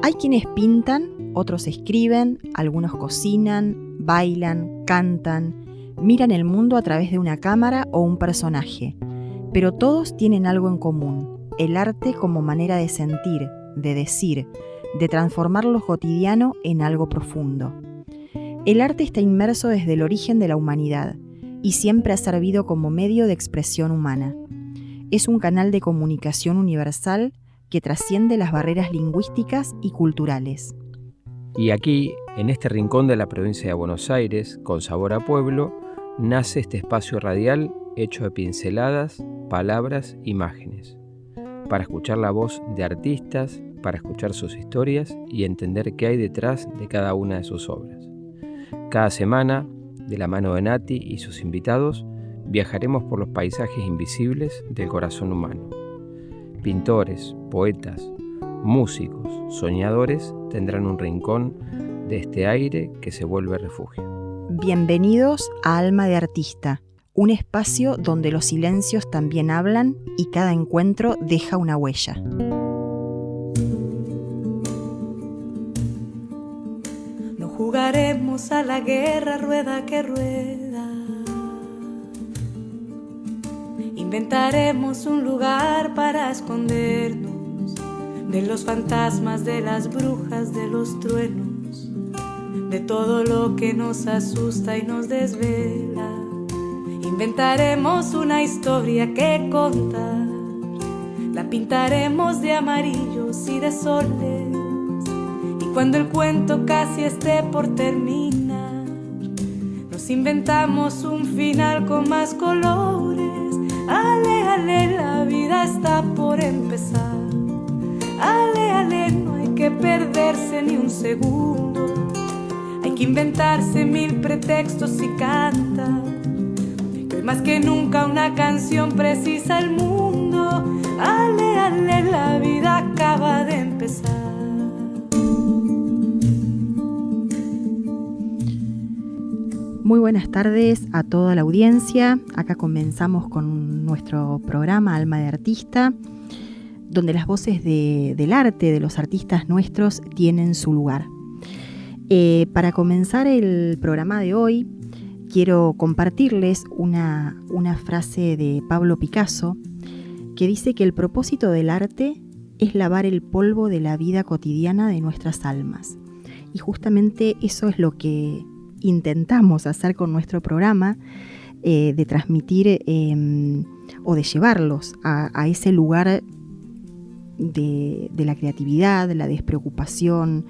Hay quienes pintan, otros escriben, algunos cocinan, bailan, cantan, miran el mundo a través de una cámara o un personaje, pero todos tienen algo en común: el arte como manera de sentir, de decir, de transformar lo cotidiano en algo profundo. El arte está inmerso desde el origen de la humanidad y siempre ha servido como medio de expresión humana. Es un canal de comunicación universal que trasciende las barreras lingüísticas y culturales. Y aquí, en este rincón de la provincia de Buenos Aires, con sabor a pueblo, nace este espacio radial hecho de pinceladas, palabras, imágenes, para escuchar la voz de artistas, para escuchar sus historias y entender qué hay detrás de cada una de sus obras. Cada semana, de la mano de Nati y sus invitados, viajaremos por los paisajes invisibles del corazón humano. Pintores, poetas, músicos, soñadores tendrán un rincón de este aire que se vuelve refugio. Bienvenidos a Alma de Artista, un espacio donde los silencios también hablan y cada encuentro deja una huella. No jugaremos a la guerra rueda que rueda. Inventaremos un lugar para escondernos de los fantasmas, de las brujas, de los truenos, de todo lo que nos asusta y nos desvela. Inventaremos una historia que contar, la pintaremos de amarillos y de soles, y cuando el cuento casi esté por terminar, nos inventamos un final con más colores. Ale, ale, la vida está por empezar. Ale, ale, no hay que perderse ni un segundo. Hay que inventarse 1000 pretextos y cantar, que hoy más que nunca una canción precisa el mundo. Ale, ale, la vida acaba de empezar. Muy buenas tardes a toda la audiencia. Acá comenzamos con nuestro programa Alma de Artista, donde las voces del arte, de los artistas nuestros, tienen su lugar. Para comenzar el programa de hoy, quiero compartirles una frase de Pablo Picasso que dice que el propósito del arte es lavar el polvo de la vida cotidiana de nuestras almas. Y justamente eso es lo que intentamos hacer con nuestro programa, de transmitir o de llevarlos a ese lugar de la creatividad, de la despreocupación,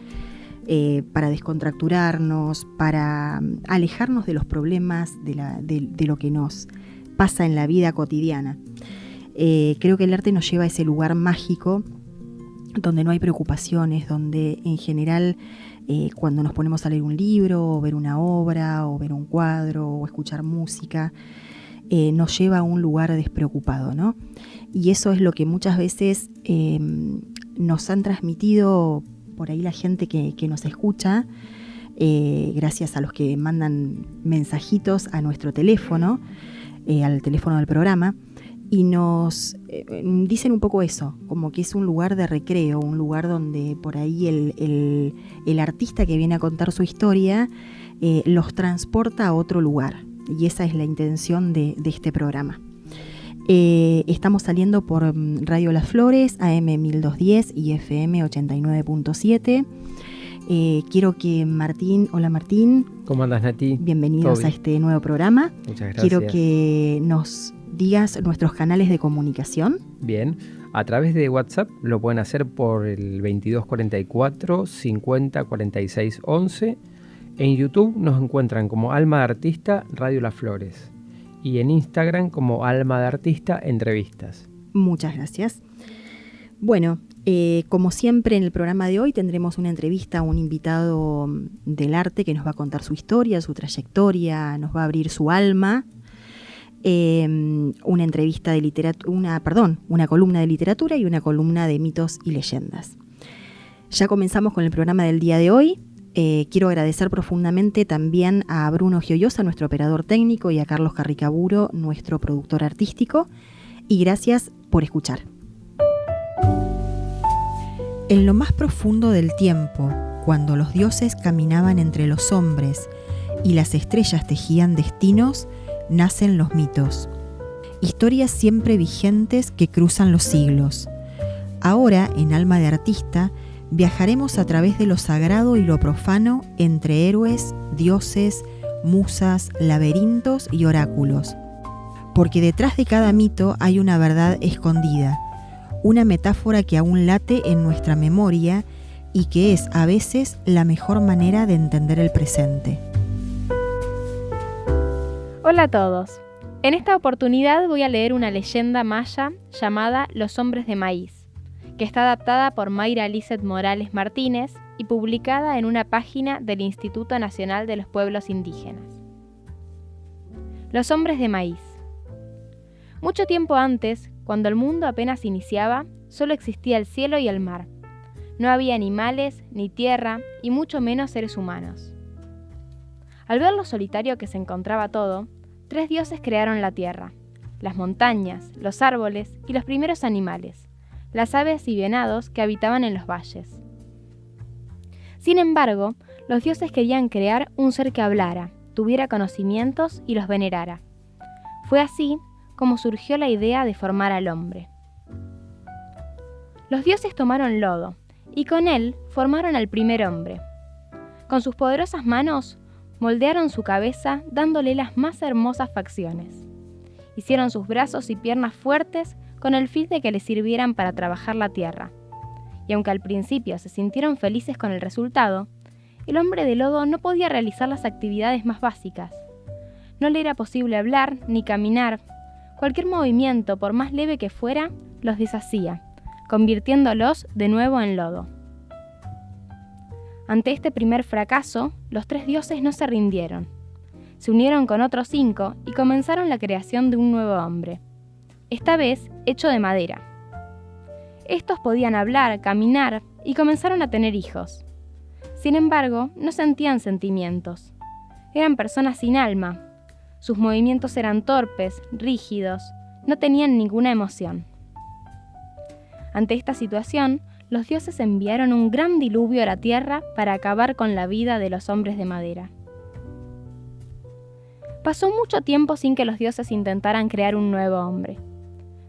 para descontracturarnos, para alejarnos de los problemas, de lo que nos pasa en la vida cotidiana. Creo que el arte nos lleva a ese lugar mágico donde no hay preocupaciones, donde en general cuando nos ponemos a leer un libro, o ver una obra, o ver un cuadro, o escuchar música, nos lleva a un lugar despreocupado, ¿no? Y eso es lo que muchas veces nos han transmitido por ahí la gente que nos escucha, gracias a los que mandan mensajitos a nuestro teléfono, al teléfono del programa, y nos dicen un poco eso, como que es un lugar de recreo, un lugar donde por ahí el artista que viene a contar su historia los transporta a otro lugar. Y esa es la intención de este programa. Estamos saliendo por Radio Las Flores, AM 1210 y FM 89.7. Quiero que Martín, hola Martín. ¿Cómo andas, Nati? Bienvenidos a este nuevo programa. Muchas gracias. Quiero que nos digas nuestros canales de comunicación. Bien, a través de WhatsApp lo pueden hacer por el 2244 50 46 11. En YouTube nos encuentran como Alma de Artista Radio Las Flores y en Instagram como Alma de Artista Entrevistas. Muchas gracias. Bueno, como siempre en el programa de hoy tendremos una entrevista a un invitado del arte que nos va a contar su historia, su trayectoria, nos va a abrir su alma. Una entrevista de una columna de literatura y una columna de mitos y leyendas. Ya comenzamos con el programa del día de hoy. Quiero agradecer profundamente también a Bruno Gioiosa, nuestro operador técnico, y a Carlos Carricaburo, nuestro productor artístico. Y gracias por escuchar. En lo más profundo del tiempo, cuando los dioses caminaban entre los hombres y las estrellas tejían destinos, nacen los mitos. Historias siempre vigentes que cruzan los siglos. Ahora, en Alma de Artista, viajaremos a través de lo sagrado y lo profano entre héroes, dioses, musas, laberintos y oráculos. Porque detrás de cada mito hay una verdad escondida, una metáfora que aún late en nuestra memoria y que es a veces la mejor manera de entender el presente. Hola a todos. En esta oportunidad voy a leer una leyenda maya llamada Los Hombres de Maíz, que está adaptada por Mayra Lizeth Morales Martínez y publicada en una página del Instituto Nacional de los Pueblos Indígenas. Los Hombres de Maíz. Mucho tiempo antes, cuando el mundo apenas iniciaba, solo existía el cielo y el mar. No había animales, ni tierra, y mucho menos seres humanos. Al ver lo solitario que se encontraba todo, 3 dioses crearon la tierra, las montañas, los árboles y los primeros animales, las aves y venados que habitaban en los valles. Sin embargo, los dioses querían crear un ser que hablara, tuviera conocimientos y los venerara. Fue así como surgió la idea de formar al hombre. Los dioses tomaron lodo y con él formaron al primer hombre. Con sus poderosas manos moldearon su cabeza dándole las más hermosas facciones. Hicieron sus brazos y piernas fuertes con el fin de que les sirvieran para trabajar la tierra. Y aunque al principio se sintieron felices con el resultado, el hombre de lodo no podía realizar las actividades más básicas. No le era posible hablar ni caminar. Cualquier movimiento, por más leve que fuera, los deshacía, convirtiéndolos de nuevo en lodo. Ante este primer fracaso, los 3 dioses no se rindieron. Se unieron con otros 5 y comenzaron la creación de un nuevo hombre, esta vez hecho de madera. Estos podían hablar, caminar y comenzaron a tener hijos. Sin embargo, no sentían sentimientos. Eran personas sin alma. Sus movimientos eran torpes, rígidos, no tenían ninguna emoción. Ante esta situación, los dioses enviaron un gran diluvio a la tierra para acabar con la vida de los hombres de madera. Pasó mucho tiempo sin que los dioses intentaran crear un nuevo hombre.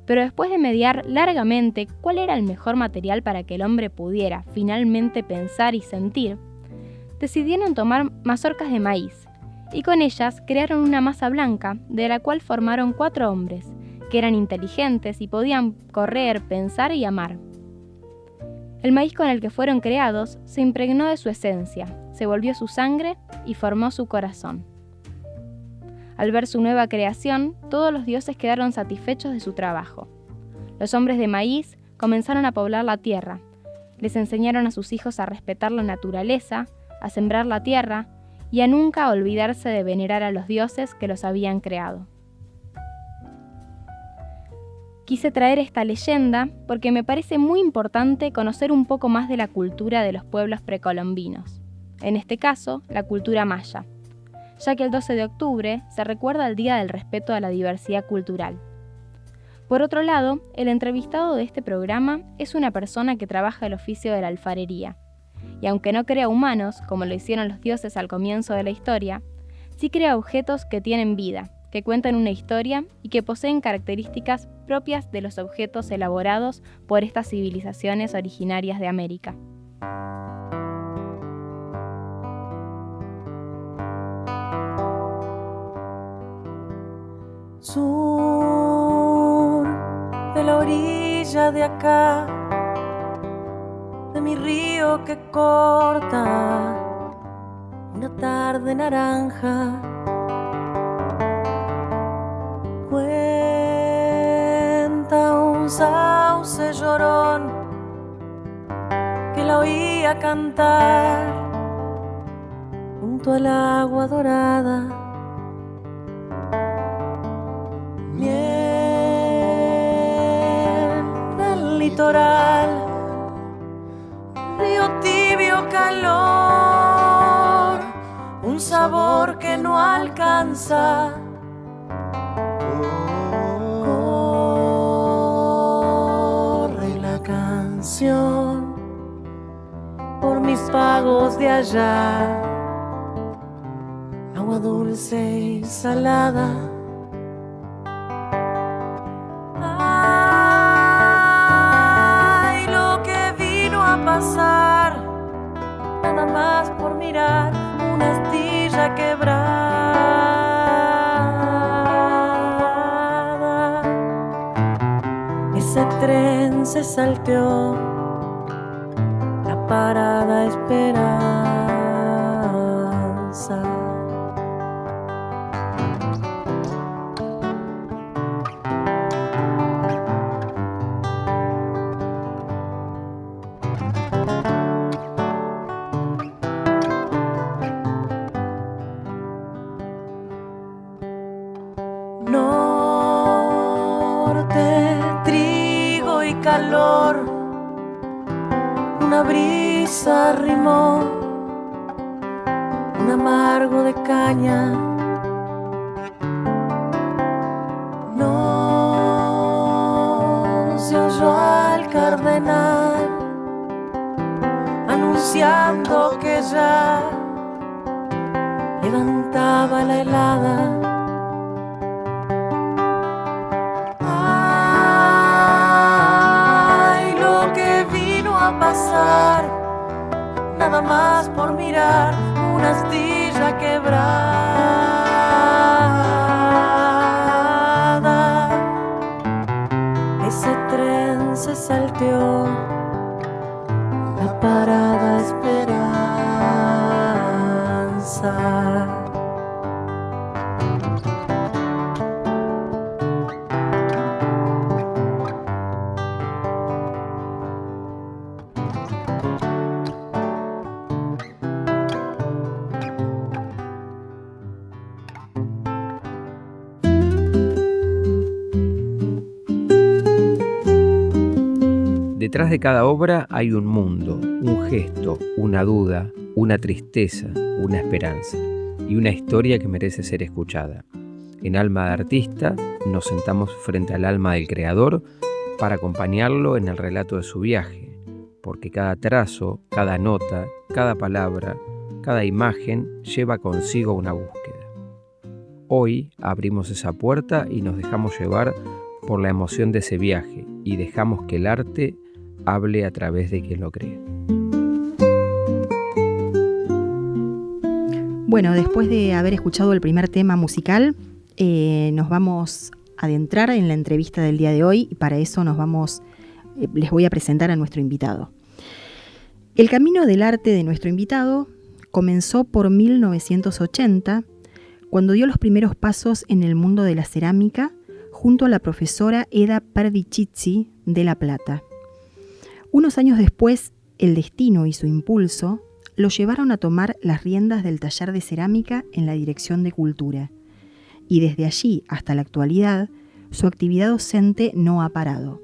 Pero después de mediar largamente cuál era el mejor material para que el hombre pudiera finalmente pensar y sentir, decidieron tomar mazorcas de maíz y con ellas crearon una masa blanca de la cual formaron 4 hombres que eran inteligentes y podían correr, pensar y amar. El maíz con el que fueron creados se impregnó de su esencia, se volvió su sangre y formó su corazón. Al ver su nueva creación, todos los dioses quedaron satisfechos de su trabajo. Los hombres de maíz comenzaron a poblar la tierra, les enseñaron a sus hijos a respetar la naturaleza, a sembrar la tierra y a nunca olvidarse de venerar a los dioses que los habían creado. Quise traer esta leyenda porque me parece muy importante conocer un poco más de la cultura de los pueblos precolombinos, en este caso, la cultura maya, ya que el 12 de octubre se recuerda el Día del Respeto a la Diversidad Cultural. Por otro lado, el entrevistado de este programa es una persona que trabaja el oficio de la alfarería, y aunque no crea humanos, como lo hicieron los dioses al comienzo de la historia, sí crea objetos que tienen vida, que cuentan una historia y que poseen características propias de los objetos elaborados por estas civilizaciones originarias de América. Sur de la orilla de acá, de mi río que corta una tarde naranja. Cuenta un sauce llorón que la oía cantar junto al agua dorada. Miel del litoral, río tibio calor, un sabor que no alcanza. Corre la canción mis pagos de allá. Agua dulce y salada. Ay, lo que vino a pasar, nada más por mirar una astilla quebrada. Ese tren se salteó, la parada Esperanza. Norte, trigo y calor, una brisa rimó, un amargo de caña. No se oyó al cardenal anunciando que ya levantaba la helada. Pasar, nada más por mirar una astilla quebrada. Ese tren se salteó, la parada Esperanza. Detrás de cada obra hay un mundo, un gesto, una duda, una tristeza, una esperanza y una historia que merece ser escuchada. En Alma de Artista nos sentamos frente al alma del creador para acompañarlo en el relato de su viaje, porque cada trazo, cada nota, cada palabra, cada imagen lleva consigo una búsqueda. Hoy abrimos esa puerta y nos dejamos llevar por la emoción de ese viaje y dejamos que el arte hable a través de quien lo cree. Bueno, después de haber escuchado el primer tema musical, nos vamos a adentrar en la entrevista del día de hoy y para eso les voy a presentar a nuestro invitado. El camino del arte de nuestro invitado comenzó por 1980, cuando dio los primeros pasos en el mundo de la cerámica junto a la profesora Eda Perdicizzi de La Plata. Unos años después, el destino y su impulso lo llevaron a tomar las riendas del taller de cerámica en la Dirección de Cultura. Y desde allí hasta la actualidad, su actividad docente no ha parado.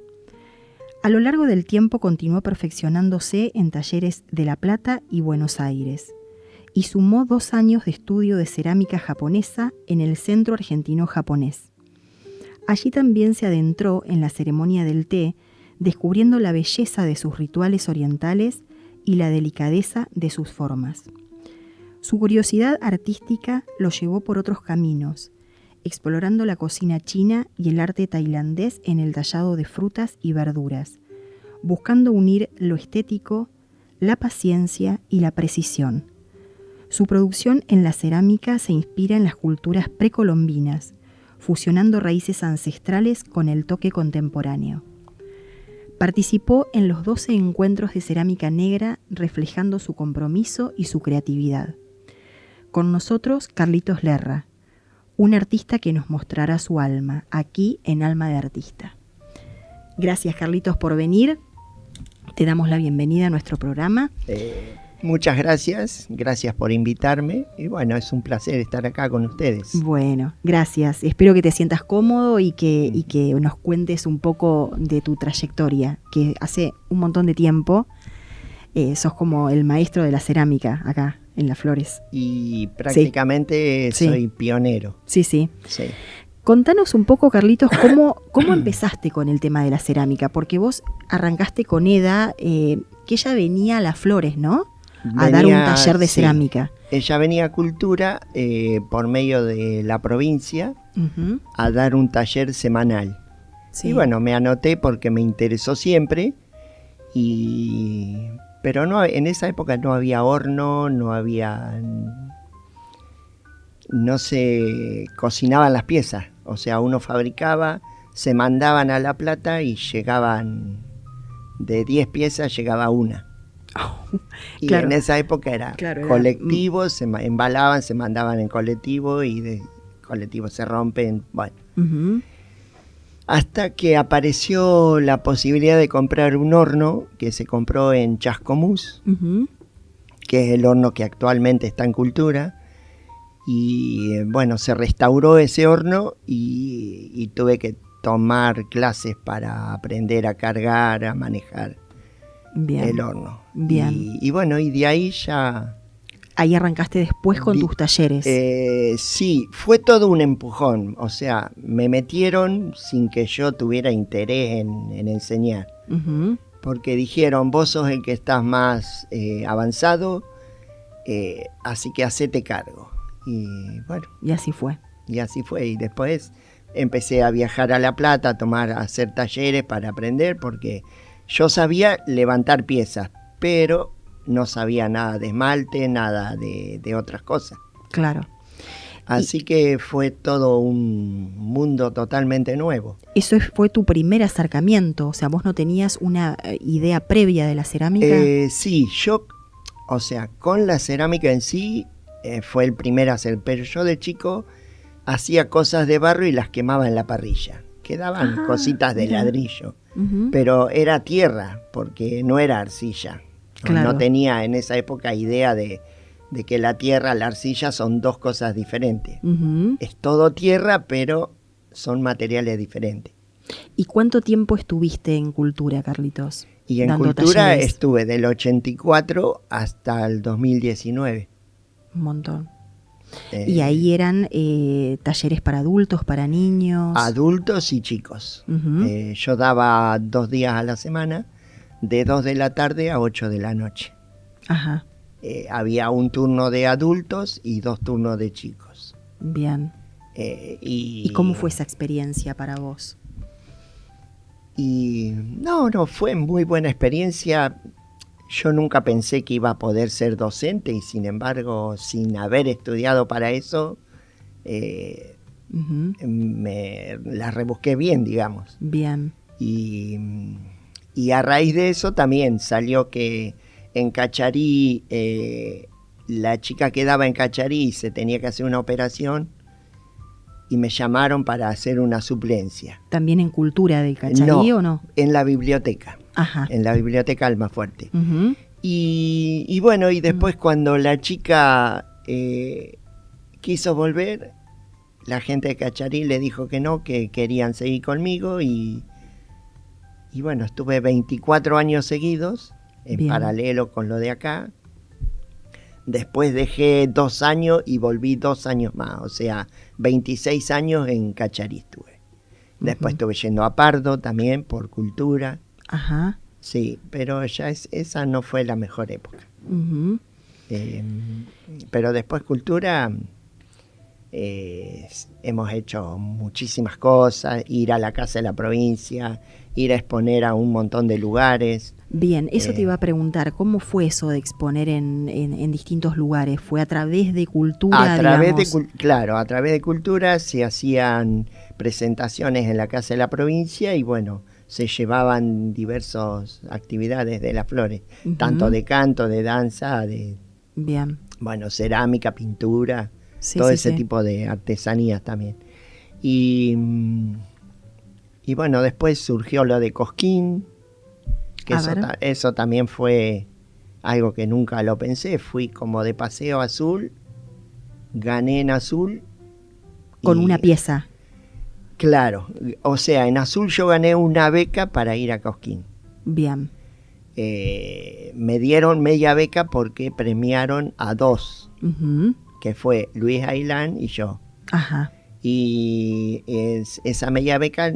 A lo largo del tiempo continuó perfeccionándose en talleres de La Plata y Buenos Aires, y sumó 2 años de estudio de cerámica japonesa en el Centro Argentino Japonés. Allí también se adentró en la ceremonia del té, descubriendo la belleza de sus rituales orientales y la delicadeza de sus formas. Su curiosidad artística lo llevó por otros caminos, explorando la cocina china y el arte tailandés en el tallado de frutas y verduras, buscando unir lo estético, la paciencia y la precisión. Su producción en la cerámica se inspira en las culturas precolombinas, fusionando raíces ancestrales con el toque contemporáneo. Participó en los 12 encuentros de cerámica negra, reflejando su compromiso y su creatividad. Con nosotros, Carlitos Lerra, un artista que nos mostrará su alma, aquí en Alma de Artista. Gracias, Carlitos, por venir. Te damos la bienvenida a nuestro programa. Muchas gracias por invitarme y bueno, es un placer estar acá con ustedes. Bueno, gracias. Espero que te sientas cómodo y que nos cuentes un poco de tu trayectoria, que hace un montón de tiempo sos como el maestro de la cerámica acá en Las Flores. Y prácticamente soy pionero. Sí. Contanos un poco, Carlitos, cómo empezaste con el tema de la cerámica, porque vos arrancaste con Eda, que ella venía a Las Flores, ¿no? a dar un taller de sí, cerámica. Ella venía a Cultura por medio de la provincia Ujú. a dar un taller semanal. Sí. Y bueno, me anoté porque me interesó siempre. Pero no, en esa época no había horno, no se cocinaban las piezas. O sea, uno fabricaba, se mandaban a La Plata y llegaban, de 10 piezas llegaba una. Y claro. en esa época era colectivo, se embalaban, se mandaban en colectivo y de colectivo se rompen, bueno. Ujú. Hasta que apareció la posibilidad de comprar un horno que se compró en Chascomús, Ujú. que es el horno que actualmente está en Cultura. Y bueno, se restauró ese horno y tuve que tomar clases para aprender a cargar, a manejar Bien. el horno. Bien. Y bueno, y de ahí ya... Ahí arrancaste después con tus talleres. Sí, fue todo un empujón. O sea, me metieron sin que yo tuviera interés en enseñar. Ujú. Porque dijeron, vos sos el que estás más avanzado, así que hacete cargo. Y bueno, Y así fue. y así fue. Y después empecé a viajar a La Plata, a hacer talleres para aprender, porque yo sabía levantar piezas, pero no sabía nada de esmalte, nada de otras cosas. Claro. Así que fue todo un mundo totalmente nuevo. Eso fue tu primer acercamiento, o sea, vos no tenías una idea previa de la cerámica. Sí, yo, o sea, con la cerámica en sí, fue el primer hacer, pero yo de chico hacía cosas de barro y las quemaba en la parrilla. Quedaban cositas de mira. ladrillo, Ujú. pero era tierra, porque no era arcilla. Claro. No tenía en esa época idea de que la tierra, la arcilla son dos cosas diferentes. Ujú. Es todo tierra, pero son materiales diferentes. ¿Y cuánto tiempo estuviste en Cultura, Carlitos? Y en dando Cultura talleres? estuve del 84 hasta el 2019. Un montón. Eh, Y ahí eran talleres para adultos, para niños. Adultos y chicos. Ujú. Yo daba 2 días a la semana, de 2 de la tarde a 8 de la noche. Ajá, Había un turno de adultos y 2 turnos de chicos. bien. ¿Y cómo fue esa experiencia para vos? Y no, fue muy buena experiencia. Yo nunca pensé que iba a poder ser docente y sin embargo, sin haber estudiado para eso, Ujú. me la rebusqué bien, digamos. Bien. Y a raíz de eso también salió que en Cacharí, la chica que daba en Cacharí se tenía que hacer una operación y me llamaron para hacer una suplencia. ¿También en Cultura del Cacharí o no? En la biblioteca, Ajá. en la biblioteca Almafuerte. Ujú. Y bueno, y después cuando la chica quiso volver, la gente de Cacharí le dijo que no, que querían seguir conmigo y bueno, estuve 24 años seguidos en Bien. paralelo con lo de acá. Después dejé 2 años y volví 2 años más, o sea, 26 años en Cacharí estuve. Después estuve yendo a Pardo también por Cultura. Ajá. Sí, pero ya esa no fue la mejor época. Ujú. Pero después Cultura, hemos hecho muchísimas cosas, ir a la Casa de la Provincia, ir a exponer a un montón de lugares. Bien, eso te iba a preguntar, ¿cómo fue eso de exponer en distintos lugares? ¿Fue a través de Cultura, A través digamos? claro, a través de Cultura se hacían presentaciones en la Casa de la Provincia y bueno, se llevaban diversas actividades de las flores, Ujú. tanto de canto, de danza, de Bien. bueno, cerámica, pintura, Sí, todo sí, ese sí. tipo de artesanías también. Y bueno, después surgió lo de Cosquín, que A ver. eso también fue algo que nunca lo pensé. Fui como de paseo azul, gané en azul. Con y- una pieza. Claro, o sea, en azul yo gané una beca para ir a Cosquín. Bien. Me dieron media beca porque premiaron a 2, Ujú. que fue Luis Ailán y yo. Ajá. Y esa media beca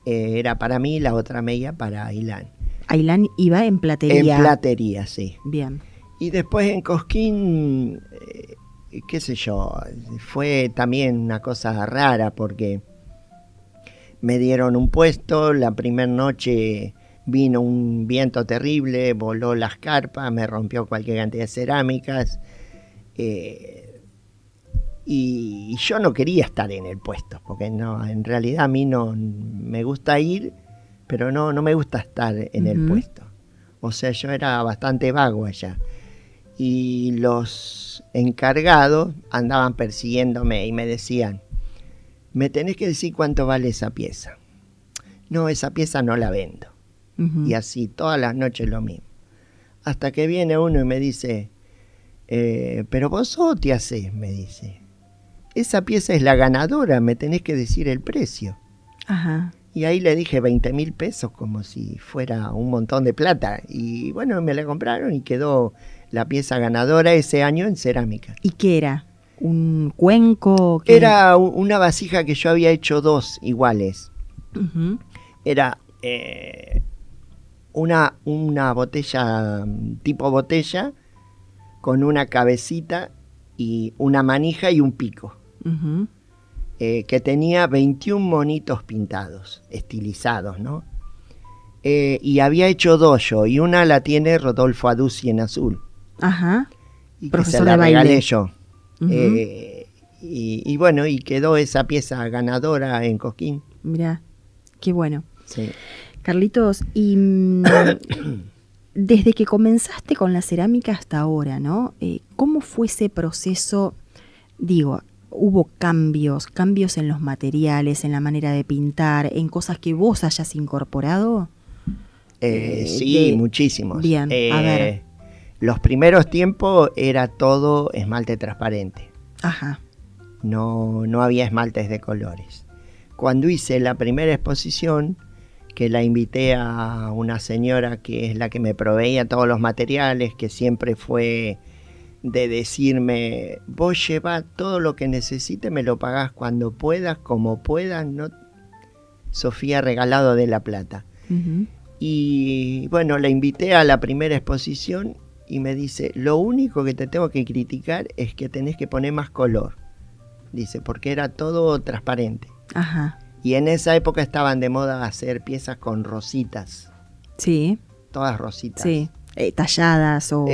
era para mí, la otra media para Ailán. Ailán iba en platería. En platería, sí. Bien. Y después en Cosquín, qué sé yo, fue también una cosa rara porque me dieron un puesto, la primera noche vino un viento terrible, voló las carpas, me rompió cualquier cantidad de cerámicas, y yo no quería estar en el puesto, porque no, en realidad a mí no me gusta ir, pero no me gusta estar en el puesto. O sea, yo era bastante vago allá. Y los encargados andaban persiguiéndome y me decían, me tenés que decir cuánto vale esa pieza. No, esa pieza no la vendo. Y así, todas las noches lo mismo. Hasta que viene uno y me dice, pero vos te hacés, me dice. Esa pieza es la ganadora, me tenés que decir el precio. Ajá. Y ahí le dije 20.000 pesos como si fuera un montón de plata. Y bueno, me la compraron y quedó la pieza ganadora ese año en cerámica. ¿Y qué era? ¿Un cuenco? ¿Qué? Era una vasija que yo había hecho 2 iguales. Era una botella, tipo botella, con una cabecita y una manija y un pico. Que tenía 21 monitos pintados, estilizados, ¿no? Y había hecho 2 yo, y una la tiene Rodolfo Aduzzi en azul. Ajá. Y profesor que se la de baile. regalé yo. Y bueno, y quedó esa pieza ganadora en Cosquín. Mirá, qué bueno. Sí. Carlitos, y desde que comenzaste con la cerámica hasta ahora, ¿no? ¿Cómo fue ese proceso? Digo, ¿hubo cambios en los materiales, en la manera de pintar, en cosas que vos hayas incorporado? Sí, muchísimos. Bien, a ver. Los primeros tiempos era todo esmalte transparente. Ajá. No había esmaltes de colores. Cuando hice la primera exposición, que la invité a una señora que es la que me proveía todos los materiales, que siempre fue de decirme, vos llevá todo lo que necesites, me lo pagás cuando puedas, como puedas, ¿no? Sofía Regalado de La Plata. Y bueno, la invité a la primera exposición y me dice, lo único que te tengo que criticar es que tenés que poner más color. Dice, porque era todo transparente. Ajá. Y en esa época estaban de moda hacer piezas con rositas. Sí. Todas rositas. Sí. Talladas o...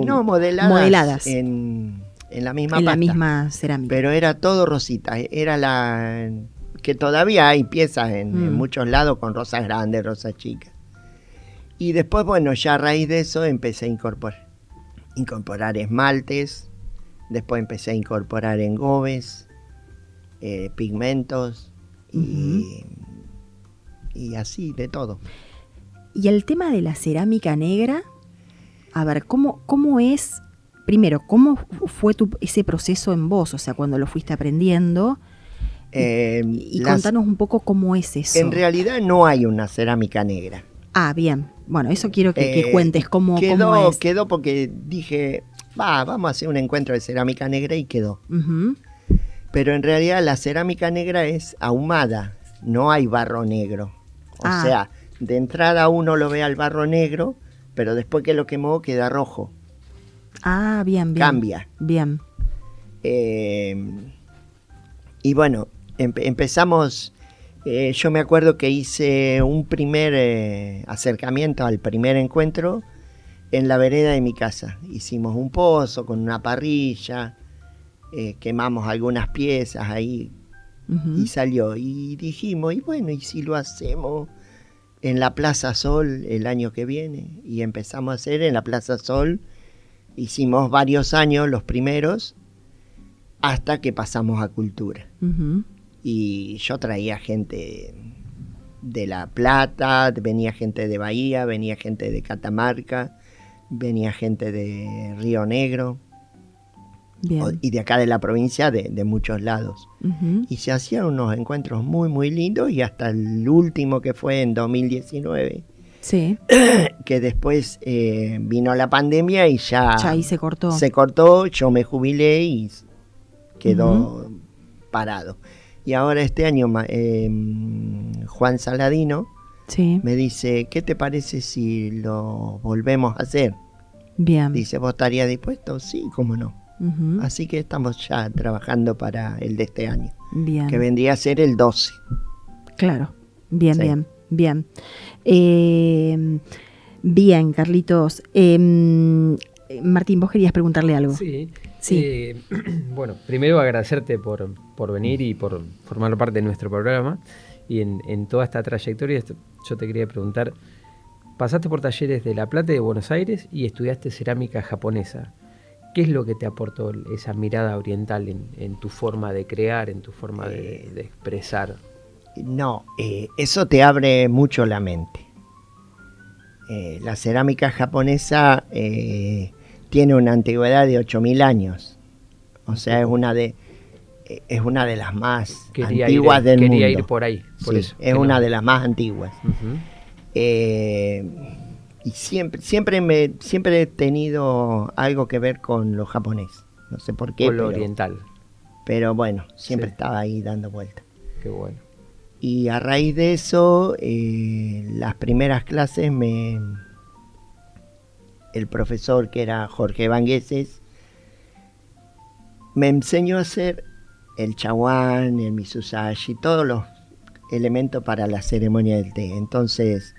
no, modeladas. En la misma en pasta. la misma cerámica. Pero era todo rosita. Era la... que todavía hay piezas en muchos lados con rosas grandes, rosas chicas. Y después, bueno, ya a raíz de eso empecé a incorporar esmaltes. Después empecé a incorporar engobes, pigmentos y así, de todo. Y el tema de la cerámica negra, a ver, ¿cómo es? Primero, ¿cómo fue ese proceso en vos? O sea, cuando lo fuiste aprendiendo. Y contanos un poco cómo es eso. En realidad no hay una cerámica negra. Ah, bien. Bueno, eso quiero que cuentes cómo es. Quedó porque dije, vamos a hacer un encuentro de cerámica negra y quedó. Pero en realidad la cerámica negra es ahumada, no hay barro negro. O sea, de entrada uno lo ve al barro negro, pero después que lo quemó queda rojo. Ah, bien. Cambia. Bien. Y bueno, empezamos, yo me acuerdo que hice un primer acercamiento al primer encuentro en la vereda de mi casa. Hicimos un pozo con una parrilla, quemamos algunas piezas ahí y salió. Y dijimos, y bueno, ¿y si lo hacemos en la Plaza Sol el año que viene? Y empezamos a hacer en la Plaza Sol, hicimos varios años los primeros, hasta que pasamos a Cultura. Y yo traía gente de La Plata, venía gente de Bahía, venía gente de Catamarca, venía gente de Río Negro. Bien. Y de acá de la provincia, de muchos lados. Y se hacían unos encuentros muy, muy lindos, y hasta el último, que fue en 2019. Sí. Que después vino la pandemia y ya ahí se cortó. Se cortó, yo me jubilé y quedó parado. Y ahora este año Juan Saladino Sí. me dice, ¿qué te parece si lo volvemos a hacer? Bien. Dice, ¿vos estarías dispuesto? Sí, cómo no. Ujú. Así que estamos ya trabajando para el de este año, Bien. que vendría a ser el 12. Claro. Bien, Sí. bien. Bien, Carlitos. Martín, vos querías preguntarle algo. Sí. Sí. Bueno, primero agradecerte por venir y por formar parte de nuestro programa. Y en toda esta trayectoria yo te quería preguntar, pasaste por talleres de La Plata y de Buenos Aires y estudiaste cerámica japonesa. ¿Qué es lo que te aportó esa mirada oriental en tu forma de crear, en tu forma de expresar? No, eso te abre mucho la mente. La cerámica japonesa tiene una antigüedad de 8.000 años. O sea, es una de las más antiguas del mundo. Quería ir por ahí. Por Sí, eso, es una de las más antiguas. Uh-huh. Y siempre he tenido algo que ver con lo japonés. No sé por qué. Con lo oriental. Pero bueno, siempre Sí. estaba ahí dando vueltas. Qué bueno. Y a raíz de eso, las primeras clases el profesor, que era Jorge Vangueses, me enseñó a hacer el chaguán, el misusashi, todos los elementos para la ceremonia del té. Entonces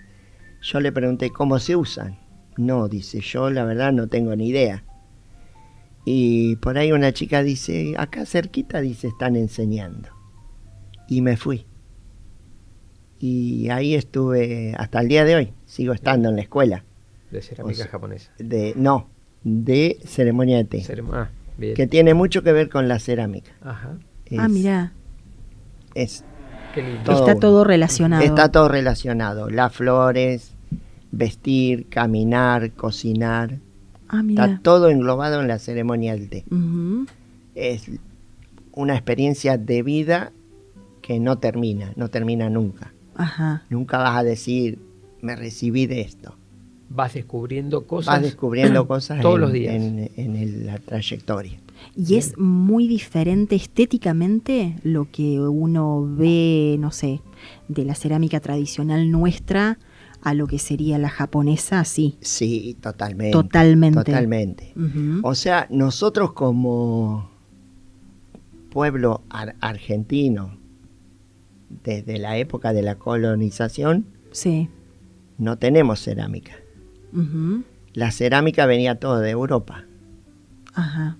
yo le pregunté cómo se usan. No, dice, yo la verdad no tengo ni idea. Y por ahí una chica dice, acá cerquita, dice, están enseñando. Y me fui. Y ahí estuve hasta el día de hoy. Sigo estando en la escuela. De cerámica O sea, japonesa. De ceremonia de té. Bien. Que tiene mucho que ver con la cerámica. Ajá. Mirá. Es Qué lindo. todo Está uno. todo relacionado. Está todo relacionado. Las flores, vestir, caminar, cocinar. Mirá. Está todo englobado en la ceremonia del té. Ujú. Es una experiencia de vida que no termina nunca. Ajá. Nunca vas a decir, me recibí de esto. Vas descubriendo cosas. Vas descubriendo cosas todos los días. en la trayectoria. Y es muy diferente estéticamente lo que uno ve, no sé, de la cerámica tradicional nuestra a lo que sería la japonesa, sí. Sí, totalmente. Totalmente. Ujú. O sea, nosotros como pueblo argentino, desde la época de la colonización, Sí. no tenemos cerámica. Ujú. La cerámica venía todo de Europa. Ajá.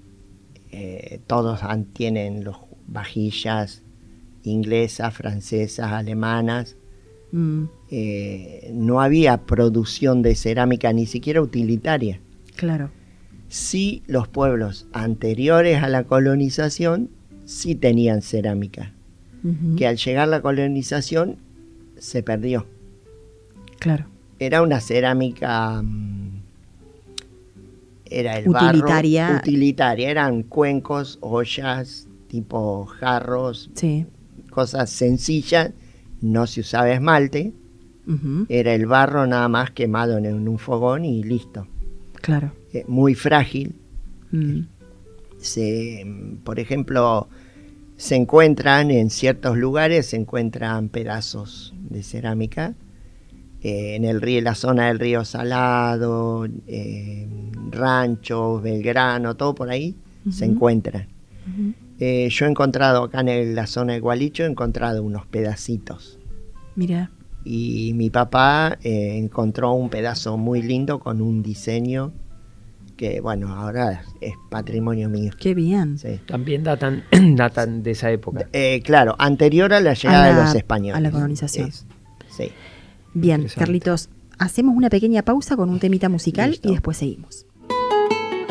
Todos tienen vajillas inglesas, francesas, alemanas. Mm, No había producción de cerámica, ni siquiera utilitaria. claro. Sí, los pueblos anteriores a la colonización sí tenían cerámica, Ujú. que al llegar la colonización se perdió. Claro. Era una cerámica, era el Utilitaria. barro, utilitaria, eran cuencos, ollas, tipo jarros, Sí. cosas sencillas, no se usaba esmalte, Ujú. era el barro nada más quemado en un fogón y listo. Claro. Muy frágil. Mm. Por ejemplo, se encuentran en ciertos lugares, se encuentran pedazos de cerámica en la zona del río Salado, Rancho, Belgrano, todo por ahí se Ujú. encuentran. Ujú. Yo he encontrado acá en la zona de Gualicho, he encontrado unos pedacitos. Mira. Y mi papá encontró un pedazo muy lindo con un diseño que, bueno, ahora es patrimonio mío. Qué bien. Sí. También datan de esa época. Claro, anterior a la llegada de los españoles. a la colonización. Sí. Bien, Interesante. Carlitos, hacemos una pequeña pausa con un temita musical Listo. y después seguimos.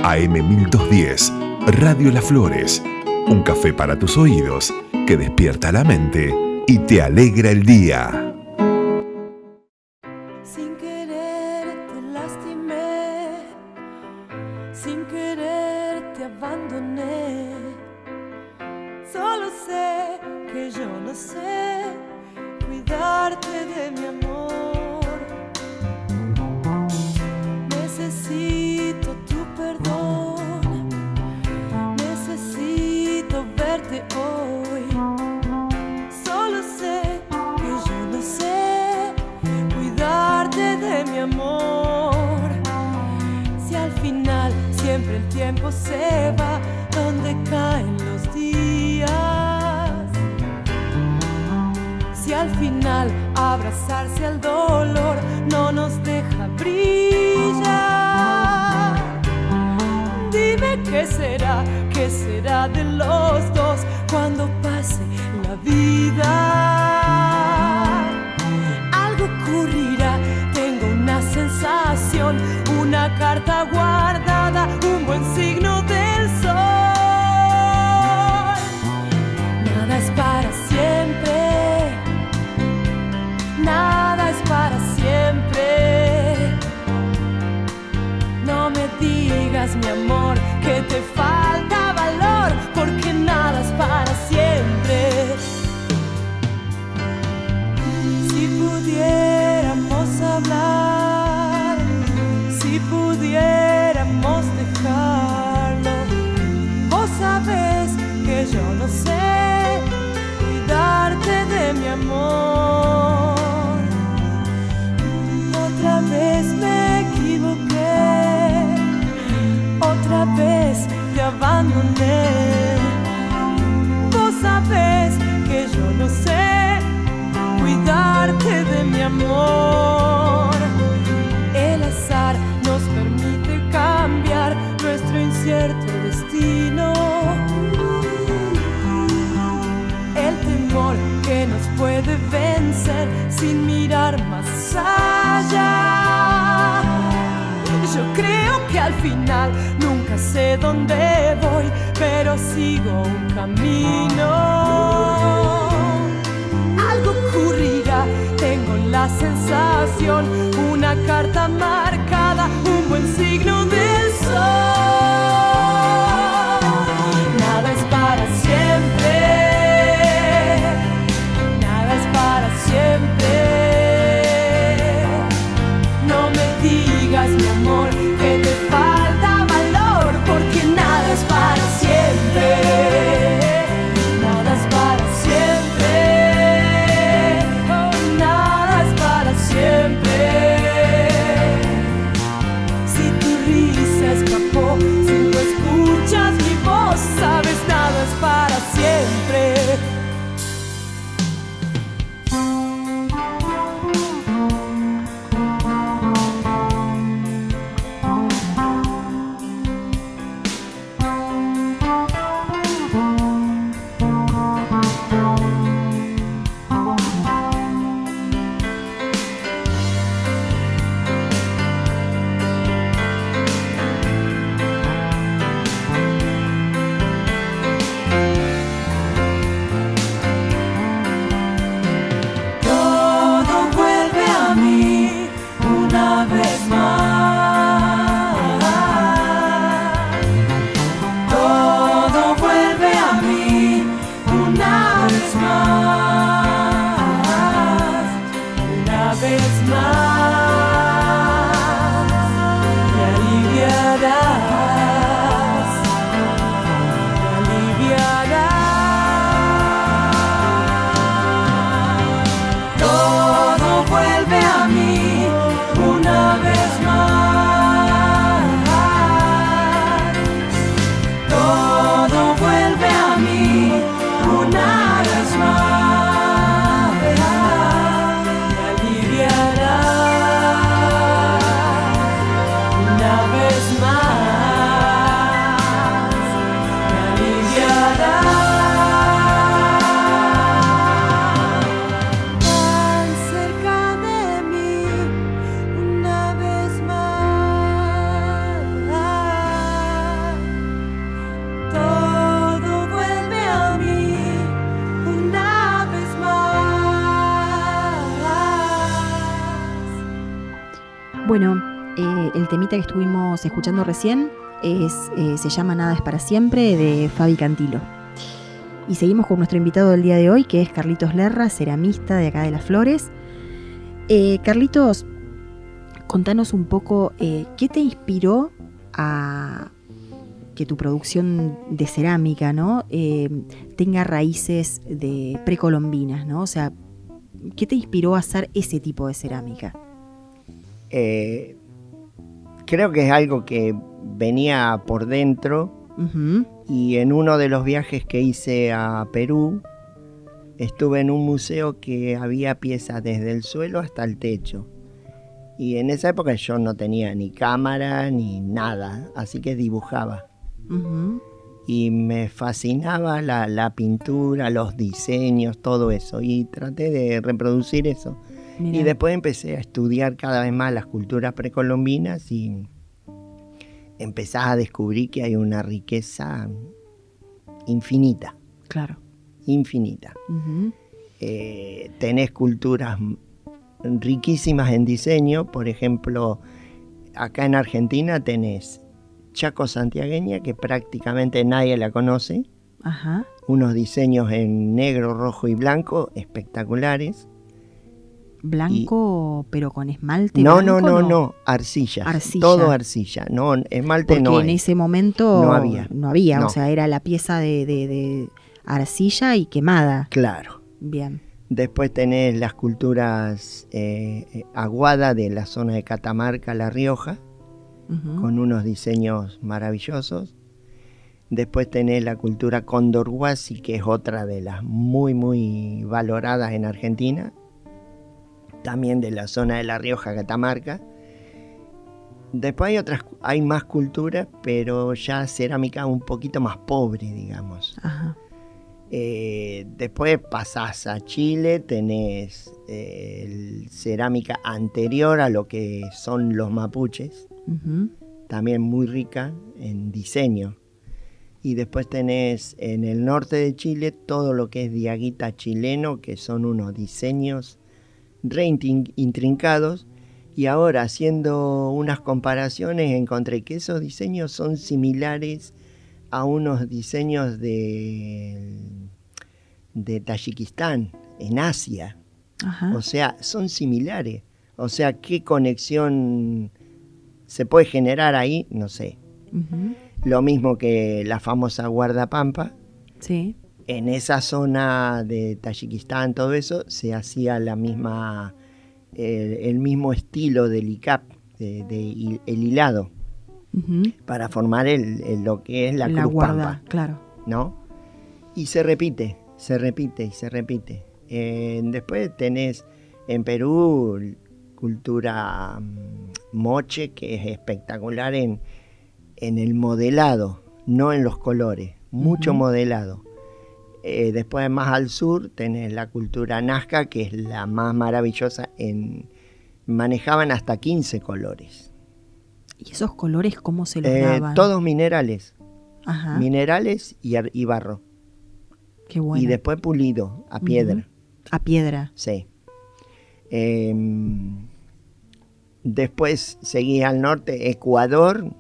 AM 1210, Radio Las Flores. Un café para tus oídos que despierta la mente y te alegra el día. Sin querer te lastimé, sin querer te abandoné. Solo sé que yo no sé cuidarte de mi amor. Necesito tu perdón, necesito verte hoy. Solo sé que yo no sé tiempo se va, donde caen los días. Si al final abrazarse al dolor no nos deja brillar, dime qué será de los dos cuando pase la vida. Algo ocurrirá, tengo una sensación, una carta guardada, un buen signo del sol. Nada es para siempre, nada es para siempre. No me digas, mi amor, que te falta valor, porque nada es para siempre. Si pudiéramos hablar, si pudiéramos dejarlo, vos sabés que yo no sé cuidarte de mi amor. Otra vez me equivoqué, otra vez te abandoné. Vos sabés que yo no sé cuidarte de mi amor. El azar nos permite cambiar nuestro incierto destino. El temor que nos puede vencer sin mirar más allá. Yo creo que al final nunca sé dónde voy, pero sigo un camino. Algo ocurrirá, tengo la sensación, una carta marcada, un buen signo del sol. Nada es para siempre, nada es para siempre. No me digas, mi amor, que te falta valor, porque nada es para siempre. Nada es para siempre. Oh, nada es para siempre. Si tu risa escapó, si no escuchas mi voz, sabes, nada es para siempre. Bueno, el temita que estuvimos escuchando recién se llama Nada es para siempre, de Fabi Cantilo. Y seguimos con nuestro invitado del día de hoy, que es Carlitos Lerra, ceramista de acá de Las Flores. Carlitos, contanos un poco qué te inspiró a que tu producción de cerámica, ¿no? Tenga raíces de precolombinas, ¿no? O sea, ¿qué te inspiró a hacer ese tipo de cerámica? Creo que es algo que venía por dentro. Ujú. Y en uno de los viajes que hice a Perú, estuve en un museo que había piezas desde el suelo hasta el techo. Y en esa época yo no tenía ni cámara ni nada, así que dibujaba. Ujú. Y me fascinaba la pintura, los diseños, todo eso. Y traté de reproducir eso. Mirá. Y después empecé a estudiar cada vez más las culturas precolombinas y empezás a descubrir que hay una riqueza infinita, Claro. infinita. Ujú. Tenés culturas riquísimas en diseño, por ejemplo, acá en Argentina tenés Chaco Santiagueña, que prácticamente nadie la conoce, Ajá. unos diseños en negro, rojo y blanco espectaculares. Blanco, pero con esmalte No, blanco, no, arcilla, Arcilla. todo arcilla, no, esmalte Porque no en hay. ese momento No había. No. o sea, era la pieza de arcilla y quemada. Claro. Bien. Después tenés las culturas Aguada de la zona de Catamarca, La Rioja, Ujú. con unos diseños maravillosos. Después tenés la cultura Condorhuasi, que es otra de las muy, muy valoradas en Argentina, también de la zona de La Rioja, Catamarca. Después hay más culturas, pero ya cerámica un poquito más pobre, digamos. Ajá. Después pasás a Chile, tenés cerámica anterior a lo que son los mapuches, Ujú. también muy rica en diseño. Y después tenés en el norte de Chile todo lo que es diaguita chileno, que son unos diseños re intrincados. Y ahora, haciendo unas comparaciones, encontré que esos diseños son similares a unos diseños de Tayikistán, en Asia. Ajá. O sea, son similares. O sea, ¿qué conexión se puede generar ahí? No sé. Ujú. Lo mismo que la famosa guardapampa. Sí. En esa zona de Tayikistán, todo eso, se hacía la misma, el mismo estilo del ICAP, el hilado, Ujú. para formar lo que es la La cruz guarda, pampa, claro. ¿no? Y se repite y se repite. Después tenés en Perú cultura moche, que es espectacular en el modelado, no en los colores, mucho Ujú. modelado. Después más al sur tenés la cultura nazca, que es la más maravillosa, manejaban hasta 15 colores. ¿Y esos colores cómo se los daban? Todos minerales, Ajá. minerales y barro. Qué bueno. Y después pulido, a piedra. Ujú. A piedra. Sí. Después seguí al norte, Ecuador,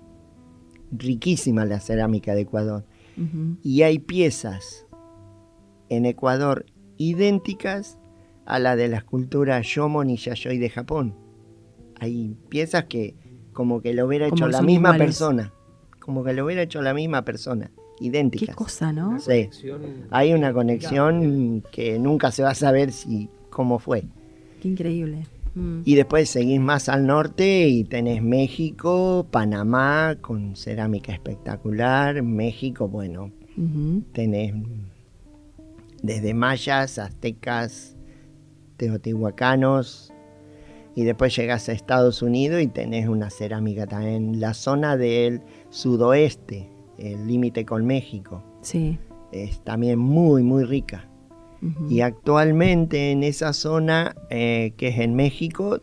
riquísima la cerámica de Ecuador. Ujú. Y hay piezas en Ecuador idénticas a la de las culturas Yomon y Yayoi de Japón. Hay piezas que como que lo hubiera Como hecho que la son misma iguales. persona. Como que lo hubiera hecho la misma persona, idénticas. Qué cosa, ¿no? Sí. Hay una conexión que nunca se va a saber cómo fue. Qué increíble. Mm. Y después seguís más al norte y tenés México, Panamá, con cerámica espectacular. México, bueno, Ujú. tenés desde mayas, aztecas, teotihuacanos. Y después llegás a Estados Unidos y tenés una cerámica también. La zona del sudoeste, el límite con México, Sí. es también muy, muy rica. Ujú. Y actualmente en esa zona, que es en México,